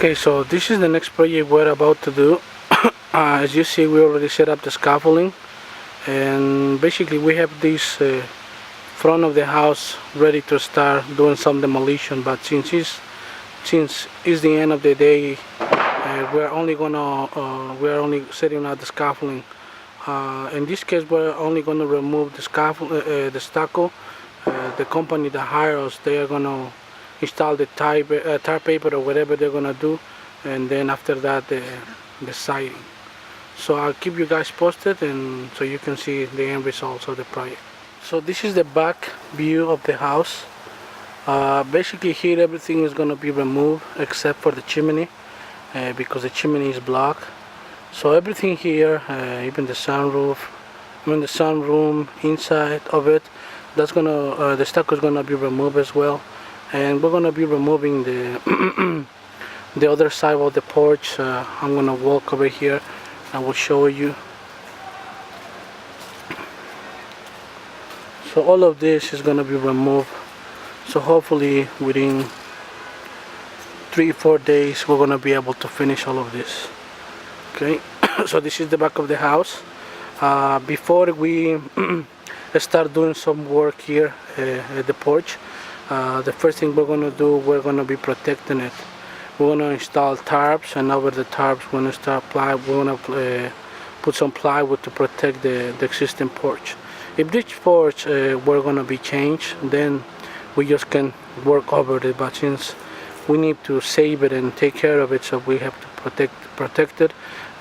Okay, so this is the next project we're about to do. As you see, we already set up the scaffolding, and basically we have this front of the house ready to start doing some demolition. But since it's the end of the day, we're only setting out the scaffolding. In this case, we're only gonna remove the the stucco. The company that hires us, they are gonna install the tar paper or whatever they're gonna do, and then after that the siding. So I'll keep you guys posted, and so you can see the end results of the project. So this is the back view of the house. Basically here everything is gonna be removed except for the chimney, because the chimney is blocked. So everything here, even the sunroof, the sunroom inside of it, that's gonna the stucco is gonna be removed as well, and we're gonna be removing the the other side of the porch. I'm gonna walk over here. I will show you. So all of this is gonna be removed. So hopefully within 3-4 days we're gonna be able to finish all of this. Okay, so this is the back of the house. Before we start doing some work here at the porch, the first thing we're gonna do, we're gonna be protecting it. We're gonna install tarps, and over the tarps we're gonna start we're gonna put some plywood to protect the existing porch. If this porch we're gonna be changed, then we just can work over it. But since we need to save it and take care of it, so we have to protect it.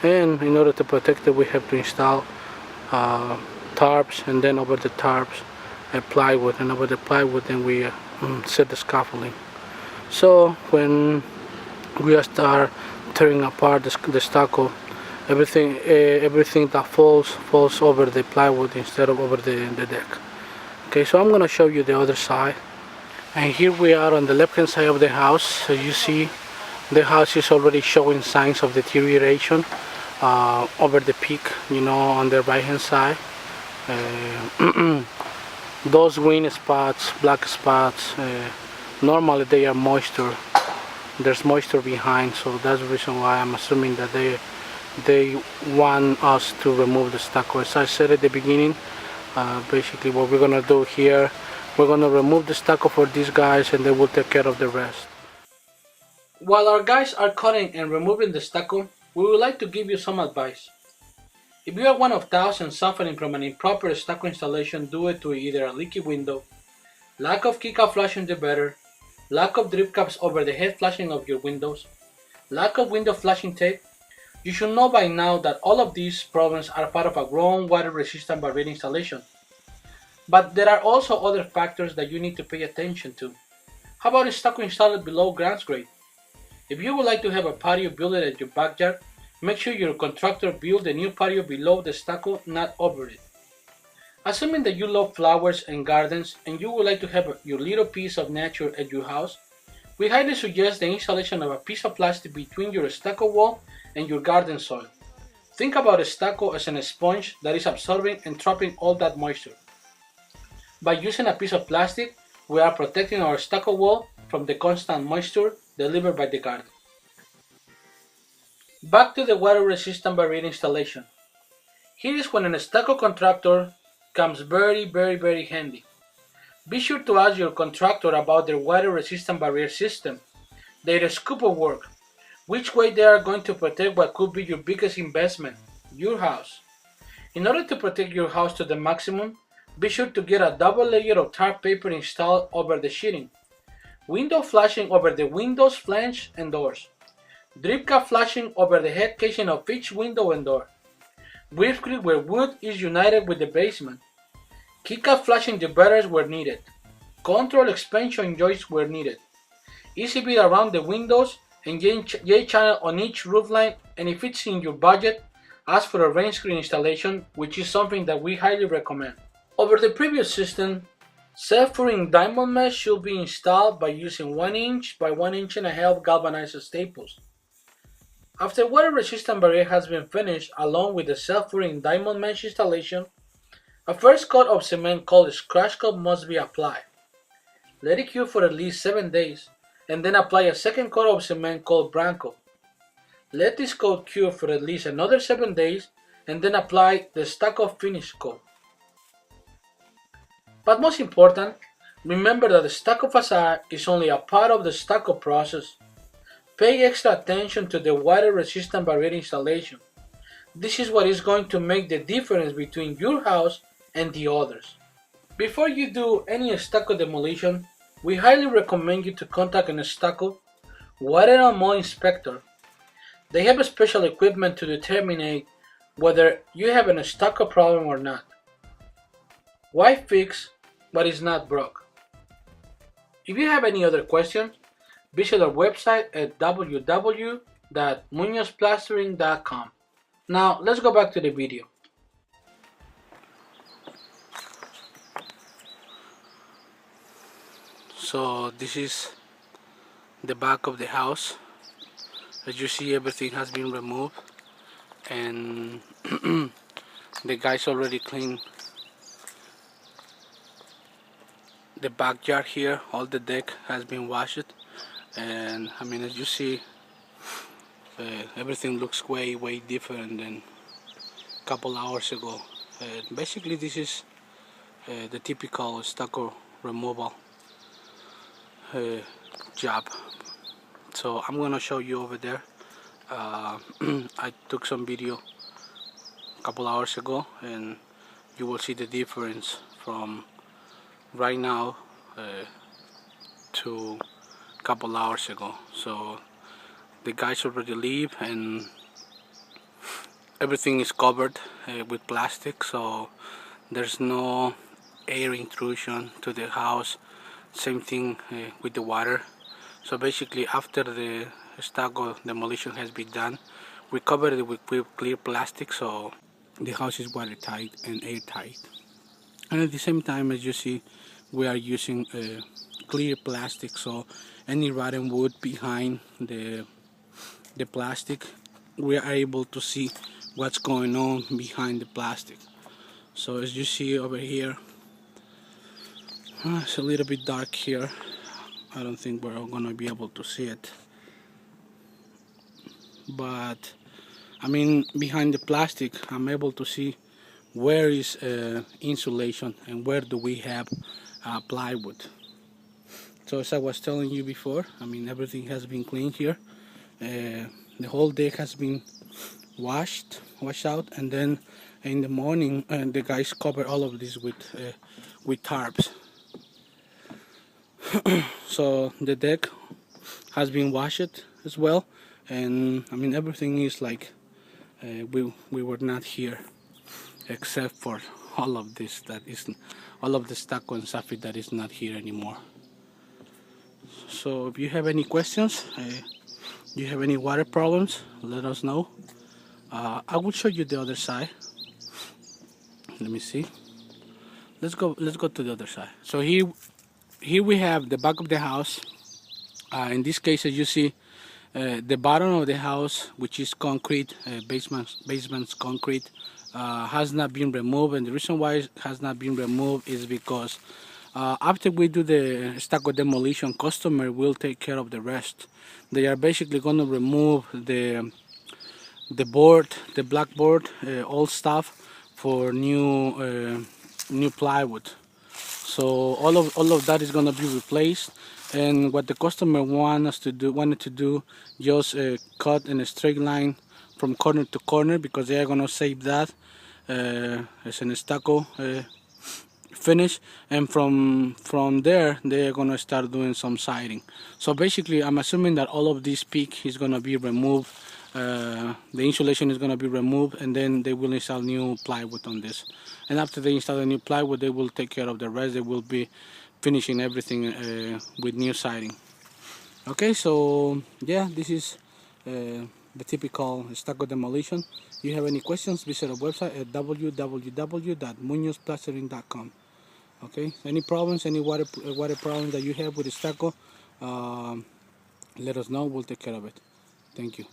And in order to protect it, we have to install tarps, and then over the tarps plywood, and over the plywood then we set the scaffolding. So when we start tearing apart the stucco, everything that falls over the plywood instead of over the deck. Okay, so I'm gonna show you the other side. And here we are on the left hand side of the house. So you see the house is already showing signs of deterioration over the peak, on the right hand side. Those green spots, black spots, normally they are moisture. There's moisture behind, so that's the reason why I'm assuming that they want us to remove the stucco. As I said at the beginning, basically what we're gonna do here, we're gonna remove the stucco for these guys, and they will take care of the rest. While our guys are cutting and removing the stucco, we would like to give you some advice. If you are one of thousands suffering from an improper stucco installation due to either a leaky window, lack of kick-off flashing the better, lack of drip caps over the head flashing of your windows, lack of window flashing tape, you should know by now that all of these problems are part of a ground water-resistant barrier installation. But there are also other factors that you need to pay attention to. How about a stucco installed below ground grade? If you would like to have a patio built at your backyard, make sure your contractor build a new patio below the stucco, not over it. Assuming that you love flowers and gardens and you would like to have your little piece of nature at your house, we highly suggest the installation of a piece of plastic between your stucco wall and your garden soil. Think about a stucco as a sponge that is absorbing and trapping all that moisture. By using a piece of plastic, we are protecting our stucco wall from the constant moisture delivered by the garden. Back to the water-resistant barrier installation. Here is when a stucco contractor comes very handy. Be sure to ask your contractor about their water-resistant barrier system, their scope of work, which way they are going to protect what could be your biggest investment, your house. In order to protect your house to the maximum, be sure to get a double layer of tar paper installed over the sheeting, window flashing over the windows, flange, and doors, drip cap flashing over the head casing of each window and door, briefly where wood is united with the basement, kick-off flashing dividers where needed, control expansion joists where needed, easy bead around the windows, and J-channel on each roofline, and if it's in your budget, ask for a rain screen installation, which is something that we highly recommend. Over the previous system, self-furring diamond mesh should be installed by using 1 inch by 1.5 inch galvanized staples. After water-resistant barrier has been finished along with the self-furring diamond mesh installation, a first coat of cement called scratch coat must be applied. Let it cure for at least 7 days, and then apply a second coat of cement called Branco. Let this coat cure for at least another 7 days, and then apply the Stucco finish coat. But most important, remember that the stucco facade is only a part of the stucco process. Pay extra attention to the water-resistant barrier installation. This is what is going to make the difference between your house and the others. Before you do any stucco demolition, we highly recommend you to contact an stucco water and mold inspector. They have special equipment to determine whether you have a stucco problem or not. Why fix what is not broke? If you have any other questions, visit our website at www.munozplastering.com. Now let's go back to the video. So this is the back of the house. As you see, everything has been removed, and the guys already cleaned the backyard here. All the deck has been washed, and I mean, as you see, everything looks way different than a couple hours ago. Basically, this is the typical stucco removal job. So I'm gonna show you over there. I took some video a couple hours ago, and you will see the difference from right now to a couple hours ago. So the guys already leave, and everything is covered with plastic, so there's no air intrusion to the house. Same thing with the water. So basically, after the stucco demolition has been done, we covered it with clear plastic, so the house is watertight and airtight. And at the same time, as you see, we are using clear plastic, so any rotten wood behind the plastic, we are able to see what's going on behind the plastic. So as you see over here, it's a little bit dark here. I don't think we're all gonna be able to see it, but I mean, behind the plastic, I'm able to see where is insulation and where do we have plywood. So as I was telling you before, I mean, everything has been cleaned here. The whole deck has been washed out, and then in the morning the guys cover all of this with tarps. So the deck has been washed as well, and I mean, everything is like we were not here, except for all of this, that is all of the stucco and stuff that is not here anymore. So if you have any questions, you have any water problems, let us know. I will show you the other side. Let me see. Let's go to the other side. So here we have the back of the house. In this case, as you see, the bottom of the house, which is concrete, basement's concrete, has not been removed. And the reason why it has not been removed is because after we do the stucco demolition, customer will take care of the rest. They are basically going to remove the board, the black board, old stuff, for new plywood. So all of that is going to be replaced, and what the customer wanted to do, just cut in a straight line from corner to corner, because they are going to save that as an stucco finish, and from there they are going to start doing some siding. So basically, I'm assuming that all of this peak is going to be removed. The insulation is going to be removed, and then they will install new plywood on this. And after they install the new plywood, they will take care of the rest. They will be finishing everything with new siding. Okay, so yeah, this is the typical stucco demolition. If you have any questions, visit our website at www.munozplastering.com. Okay, any problems, any water problem that you have with the stucco, let us know. We'll take care of it. Thank you.